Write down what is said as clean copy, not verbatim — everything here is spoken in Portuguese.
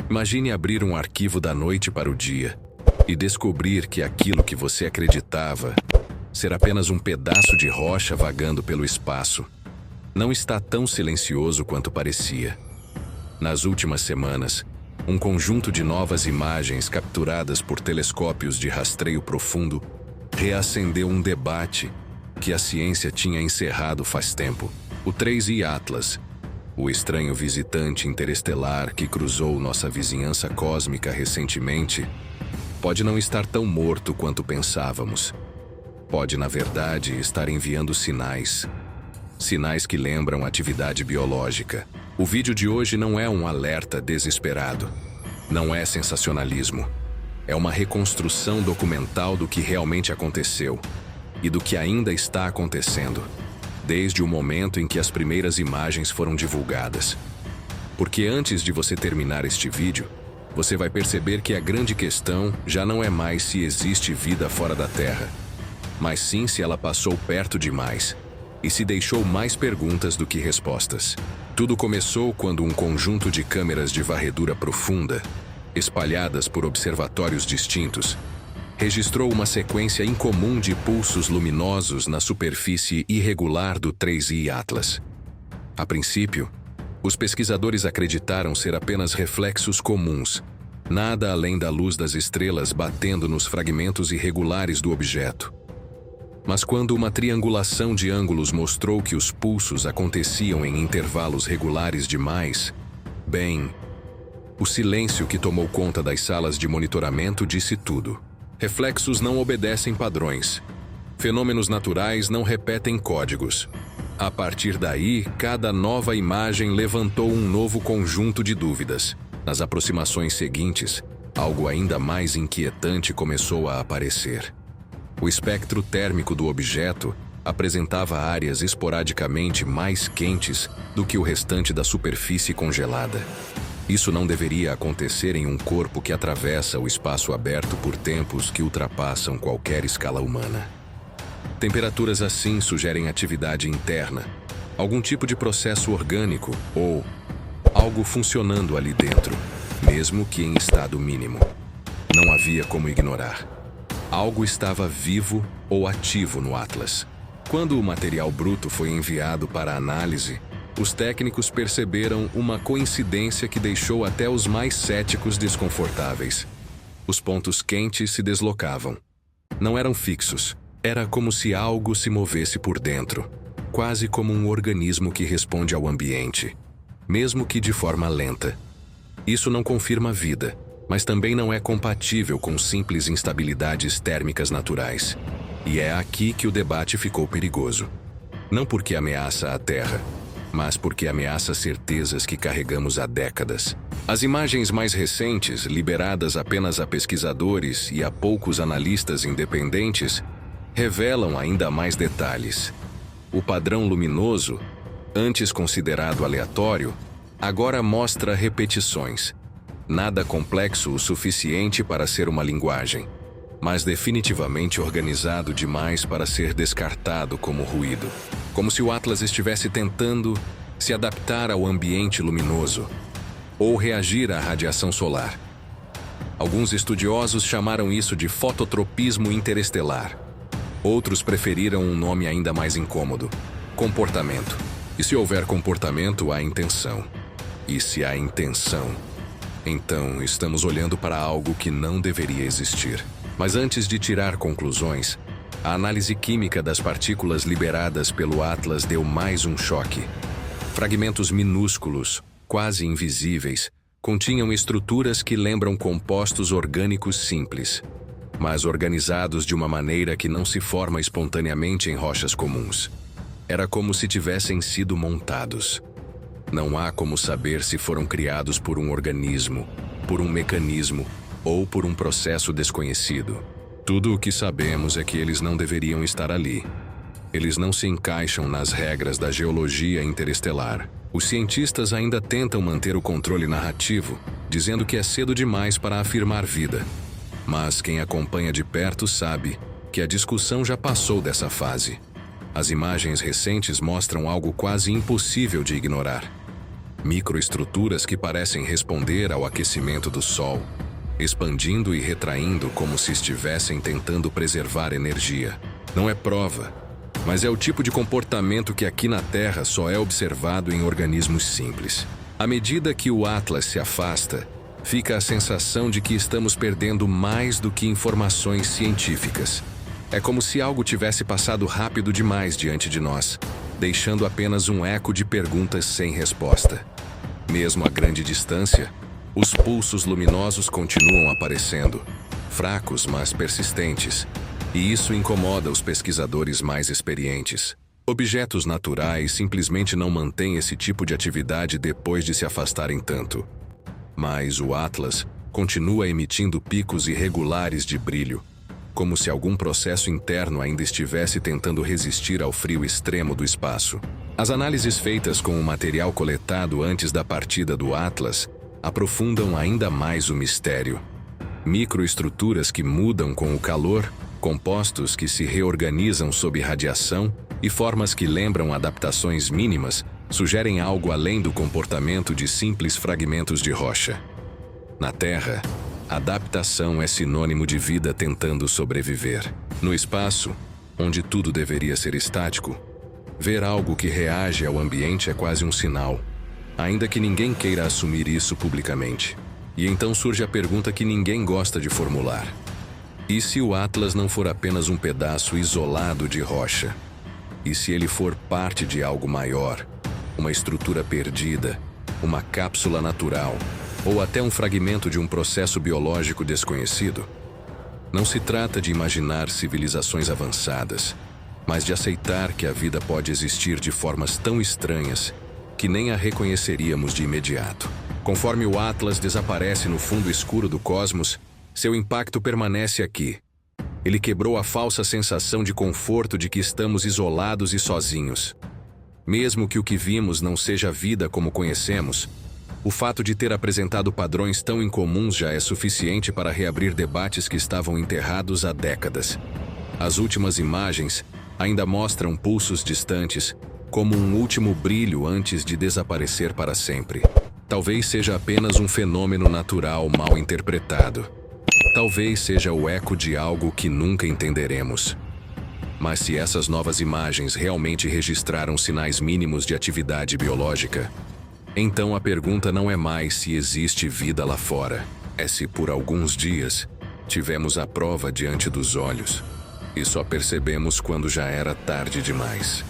Imagine abrir um arquivo da noite para o dia e descobrir que aquilo que você acreditava ser apenas um pedaço de rocha vagando pelo espaço não está tão silencioso quanto parecia. Nas últimas semanas, um conjunto de novas imagens capturadas por telescópios de rastreio profundo reacendeu um debate que a ciência tinha encerrado faz tempo. O 3I Atlas, o estranho visitante interestelar que cruzou nossa vizinhança cósmica recentemente, pode não estar tão morto quanto pensávamos. Pode, na verdade, estar enviando sinais. Sinais que lembram atividade biológica. O vídeo de hoje não é um alerta desesperado. Não é sensacionalismo. É uma reconstrução documental do que realmente aconteceu e do que ainda está acontecendo, desde o momento em que as primeiras imagens foram divulgadas. Porque antes de você terminar este vídeo, você vai perceber que a grande questão já não é mais se existe vida fora da Terra, mas sim se ela passou perto demais e se deixou mais perguntas do que respostas. Tudo começou quando um conjunto de câmeras de varredura profunda, espalhadas por observatórios distintos, registrou uma sequência incomum de pulsos luminosos na superfície irregular do 3I Atlas. A princípio, os pesquisadores acreditaram ser apenas reflexos comuns, nada além da luz das estrelas batendo nos fragmentos irregulares do objeto. Mas quando uma triangulação de ângulos mostrou que os pulsos aconteciam em intervalos regulares demais, bem, o silêncio que tomou conta das salas de monitoramento disse tudo. Reflexos não obedecem padrões. Fenômenos naturais não repetem códigos. A partir daí, cada nova imagem levantou um novo conjunto de dúvidas. Nas aproximações seguintes, algo ainda mais inquietante começou a aparecer. O espectro térmico do objeto apresentava áreas esporadicamente mais quentes do que o restante da superfície congelada. Isso não deveria acontecer em um corpo que atravessa o espaço aberto por tempos que ultrapassam qualquer escala humana. Temperaturas assim sugerem atividade interna, algum tipo de processo orgânico ou algo funcionando ali dentro, mesmo que em estado mínimo. Não havia como ignorar. Algo estava vivo ou ativo no Atlas. Quando o material bruto foi enviado para análise, os técnicos perceberam uma coincidência que deixou até os mais céticos desconfortáveis. Os pontos quentes se deslocavam. Não eram fixos. Era como se algo se movesse por dentro, quase como um organismo que responde ao ambiente, mesmo que de forma lenta. Isso não confirma vida, mas também não é compatível com simples instabilidades térmicas naturais. E é aqui que o debate ficou perigoso. Não porque ameaça a Terra, mas porque ameaça certezas que carregamos há décadas. As imagens mais recentes, liberadas apenas a pesquisadores e a poucos analistas independentes, revelam ainda mais detalhes. O padrão luminoso, antes considerado aleatório, agora mostra repetições. Nada complexo o suficiente para ser uma linguagem, mas definitivamente organizado demais para ser descartado como ruído. Como se o Atlas estivesse tentando se adaptar ao ambiente luminoso ou reagir à radiação solar. Alguns estudiosos chamaram isso de fototropismo interestelar. Outros preferiram um nome ainda mais incômodo: comportamento. E se houver comportamento, há intenção. E se há intenção, então estamos olhando para algo que não deveria existir. Mas antes de tirar conclusões, a análise química das partículas liberadas pelo Atlas deu mais um choque. Fragmentos minúsculos, quase invisíveis, continham estruturas que lembram compostos orgânicos simples, mas organizados de uma maneira que não se forma espontaneamente em rochas comuns. Era como se tivessem sido montados. Não há como saber se foram criados por um organismo, por um mecanismo ou por um processo desconhecido. Tudo o que sabemos é que eles não deveriam estar ali. Eles não se encaixam nas regras da geologia interestelar. Os cientistas ainda tentam manter o controle narrativo, dizendo que é cedo demais para afirmar vida. Mas quem acompanha de perto sabe que a discussão já passou dessa fase. As imagens recentes mostram algo quase impossível de ignorar. Microestruturas que parecem responder ao aquecimento do Sol, expandindo e retraindo como se estivessem tentando preservar energia. Não é prova, mas é o tipo de comportamento que aqui na Terra só é observado em organismos simples. À medida que o Atlas se afasta, fica a sensação de que estamos perdendo mais do que informações científicas. É como se algo tivesse passado rápido demais diante de nós, deixando apenas um eco de perguntas sem resposta. Mesmo a grande distância, os pulsos luminosos continuam aparecendo, fracos mas persistentes, e isso incomoda os pesquisadores mais experientes. Objetos naturais simplesmente não mantêm esse tipo de atividade depois de se afastarem tanto. Mas o Atlas continua emitindo picos irregulares de brilho, como se algum processo interno ainda estivesse tentando resistir ao frio extremo do espaço. As análises feitas com o material coletado antes da partida do Atlas aprofundam ainda mais o mistério. Microestruturas que mudam com o calor, compostos que se reorganizam sob radiação e formas que lembram adaptações mínimas sugerem algo além do comportamento de simples fragmentos de rocha. Na Terra, adaptação é sinônimo de vida tentando sobreviver. No espaço, onde tudo deveria ser estático, ver algo que reage ao ambiente é quase um sinal, ainda que ninguém queira assumir isso publicamente. E então surge a pergunta que ninguém gosta de formular. E se o Atlas não for apenas um pedaço isolado de rocha? E se ele for parte de algo maior? Uma estrutura perdida, uma cápsula natural, ou até um fragmento de um processo biológico desconhecido? Não se trata de imaginar civilizações avançadas, mas de aceitar que a vida pode existir de formas tão estranhas que nem a reconheceríamos de imediato. Conforme o Atlas desaparece no fundo escuro do cosmos, seu impacto permanece aqui. Ele quebrou a falsa sensação de conforto de que estamos isolados e sozinhos. Mesmo que o que vimos não seja a vida como conhecemos, o fato de ter apresentado padrões tão incomuns já é suficiente para reabrir debates que estavam enterrados há décadas. As últimas imagens ainda mostram pulsos distantes, como um último brilho antes de desaparecer para sempre. Talvez seja apenas um fenômeno natural mal interpretado. Talvez seja o eco de algo que nunca entenderemos. Mas se essas novas imagens realmente registraram sinais mínimos de atividade biológica, então a pergunta não é mais se existe vida lá fora, é se por alguns dias tivemos a prova diante dos olhos e só percebemos quando já era tarde demais.